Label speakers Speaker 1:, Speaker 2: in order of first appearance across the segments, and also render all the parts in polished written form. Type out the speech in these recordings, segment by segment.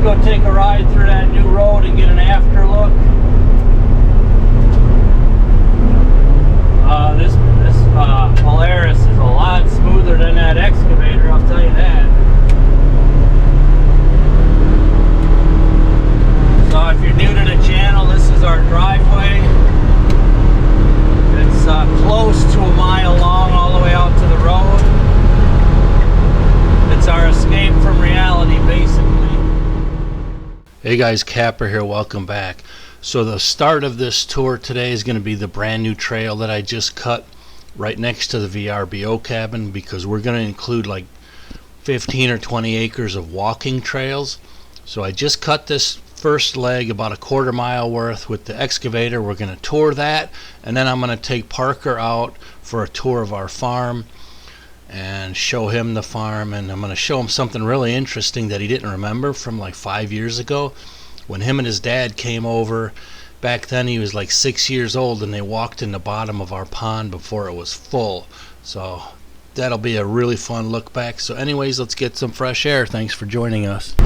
Speaker 1: go take a ride through that new road and get an after look. This Polaris is a lot smoother than that excavator, I'll tell you that. So if you're new to the channel, this is our driveway. It's close to a mile long all the way out to the road. It's our escape from reality, basically.
Speaker 2: Hey guys, Kapper here, welcome back. So the start of this tour today is going to be the brand new trail that I just cut right next to the VRBO cabin, because we're going to include like 15 or 20 acres of walking trails. So I just cut this first leg about a quarter mile worth with the excavator. We're going to tour that, and then I'm going to take Parker out for a tour of our farm and show him the farm, and I'm going to show him something really interesting that he didn't remember from like 5 years ago when him and his dad came over. Back then he was like 6 years old, and they walked in the bottom of our pond before it was full. So that'll be a really fun look back. So anyways, let's get some fresh air. Thanks for joining us.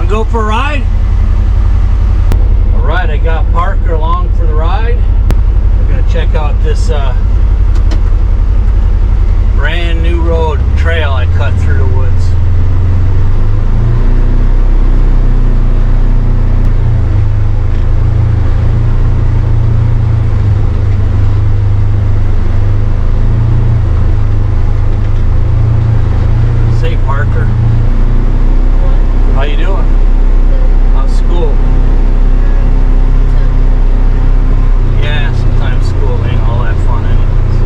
Speaker 1: Go for a ride? Alright, I got Parker along for the ride. We're going to check out this brand new road trail I cut through the woods. Say, Parker, how you doing? How's school? Yeah, sometimes school ain't all that fun anyway, so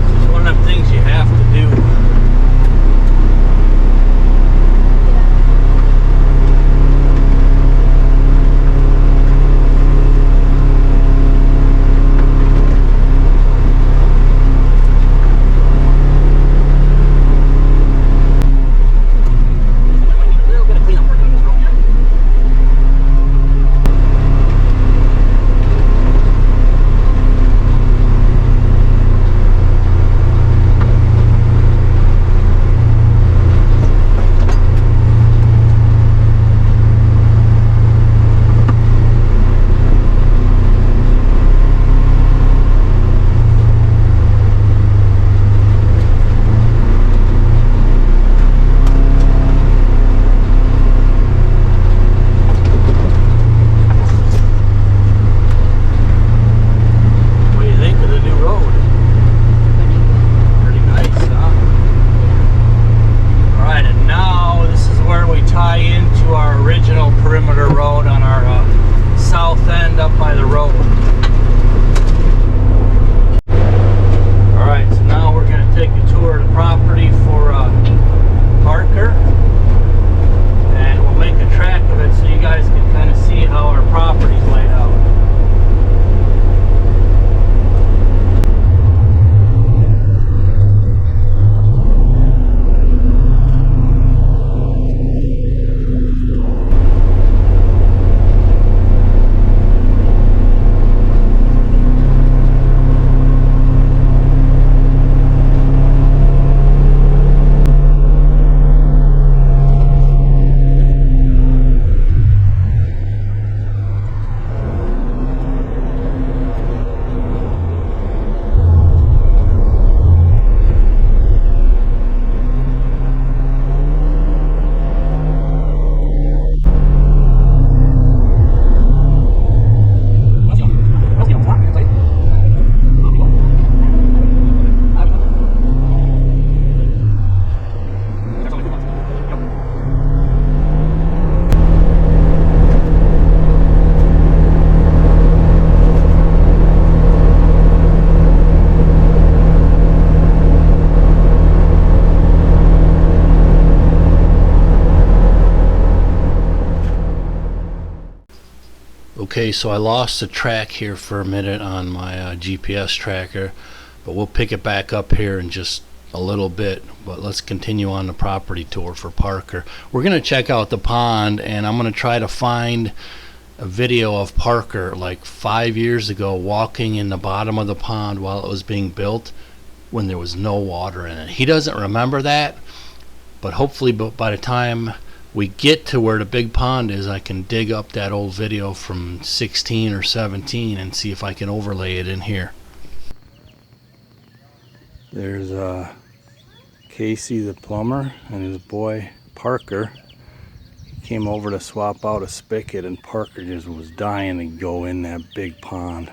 Speaker 1: it's just one of them things you have to do.
Speaker 2: Okay, so I lost the track here for a minute on my GPS tracker, but we'll pick it back up here in just a little bit. But let's continue on the property tour for Parker. We're going to check out the pond, and I'm going to try to find a video of Parker like 5 years ago walking in the bottom of the pond while it was being built when there was no water in it. He doesn't remember that, but hopefully by the time we get to where the big pond is, I can dig up that old video from 16 or 17 and see if I can overlay it in here. There's Casey the plumber and his boy Parker. He came over to swap out a spigot, and Parker just was dying to go in that big pond.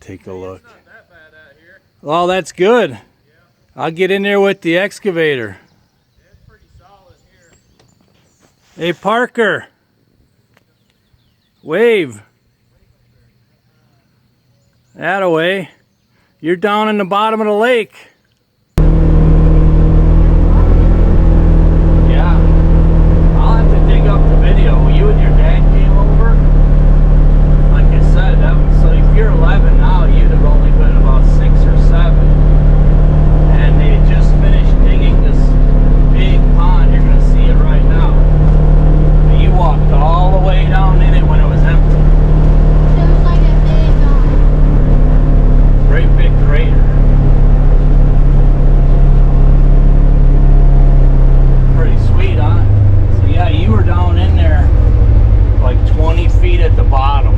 Speaker 2: Take a look.
Speaker 1: It's not that bad out here.
Speaker 2: Well, that's good. Yeah. I'll get in there with the excavator.
Speaker 1: It's pretty solid here.
Speaker 2: Hey, Parker. Wave. That-a-way. You're down in the bottom of the lake. Yeah. I'll have to dig up the video. You and your dad came over. Like I said, that was, so if you're 11 now, you'd have only been about 6 or 7. And they had just finished digging this big pond. You're going to see it right now. But you walked all the way down in it when it was empty.
Speaker 3: So it was like a big,
Speaker 2: Great big crater. Pretty sweet, huh? So yeah, you were down in there like 20 feet at the bottom.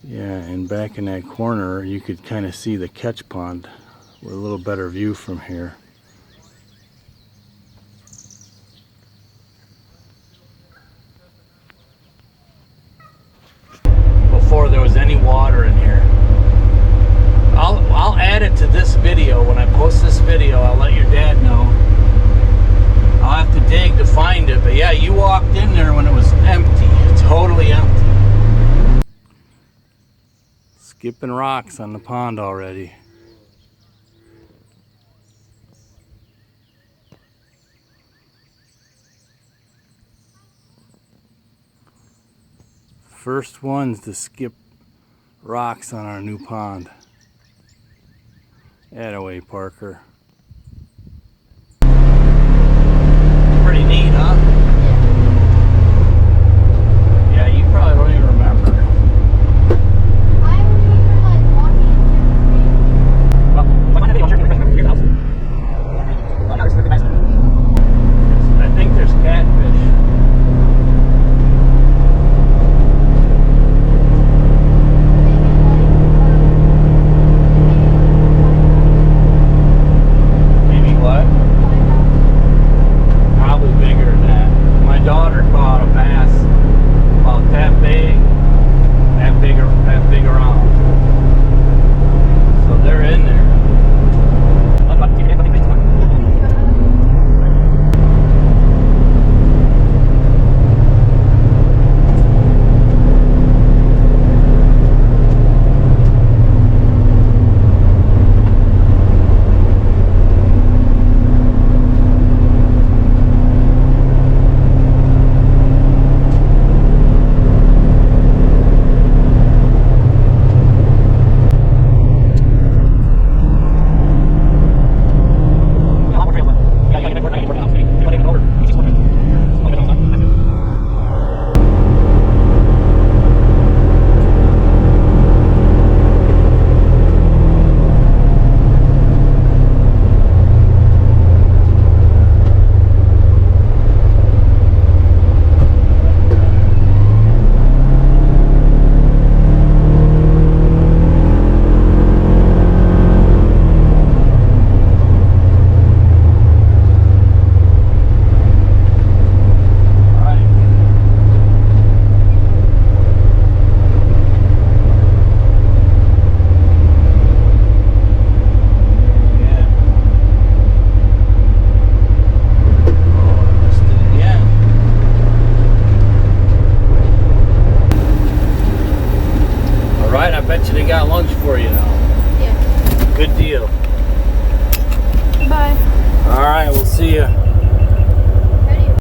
Speaker 2: Yeah, and back in that corner you could kind of see the catch pond with a little better view from here. Before there was any water in here. I'll add it to this video. When I post this video, I'll let your dad know. I'll have to dig to find it, but yeah, you walked in there when it was empty, totally empty. Skipping rocks on the pond already. First ones to skip rocks on our new pond. That-a-way, Parker. Pretty neat, huh? Yeah, you probably don't even remember.
Speaker 3: I remember like walking
Speaker 2: I think there's catfish.
Speaker 1: Alright, I bet you they got lunch for you now.
Speaker 3: Yeah.
Speaker 1: Good deal.
Speaker 3: Bye.
Speaker 1: Alright, we'll see you.